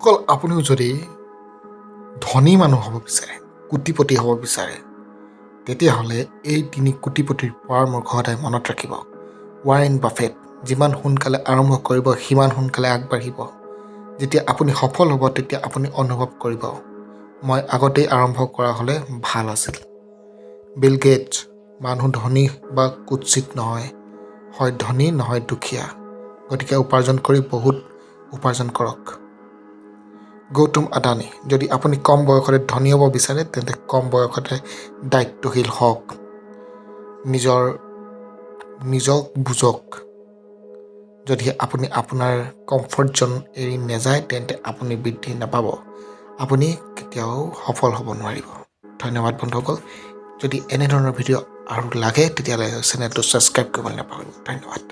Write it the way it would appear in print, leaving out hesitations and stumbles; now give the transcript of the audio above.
অকল আপুনিও যদি ধনী মানুহ হ'ব বিচাৰে, কোটিপতি হ'ব বিচাৰে, তেতিয়াহ'লে এই 3 কোটিপতিৰ পৰামৰ্শ সদায় মনত ৰাখিব। ৱাৰেন বাফেট যিমান সোনকালে আৰম্ভ কৰিব সিমান সোনকালে আগবাঢ়িব। যেতিয়া আপুনি সফল হ'ব তেতিয়া আপুনি অনুভৱ কৰিব, মই আগতেই আৰম্ভ কৰা হ'লে ভাল আছিল। বিল গেটছ মানুহ ধনী বা কুৎসিত নহয়, হয় ধনী নহয় দুখীয়া। গতিকে উপাৰ্জন কৰি বহুত উপাৰ্জন কৰক। গৌতম আদানী যদি আপুনি কম বয়সতে ধনী হ'ব বিচাৰে তেন্তে কম বয়সতে দায়িত্বশীল হওক, নিজক বুজক। যদি আপুনি আপোনাৰ কমফৰ্ট জ'ন এৰি নাযায় তেন্তে আপুনি বৃদ্ধি নাপাব, আপুনি কেতিয়াও সফল হ'ব নোৱাৰিব। ধন্যবাদ বন্ধুসকল। যদি এনেধৰণৰ ভিডিঅ' আৰু লাগে তেতিয়াহ'লে চেনেলটো ছাবস্ক্ৰাইব কৰিবলৈ নাপাহৰিব। ধন্যবাদ।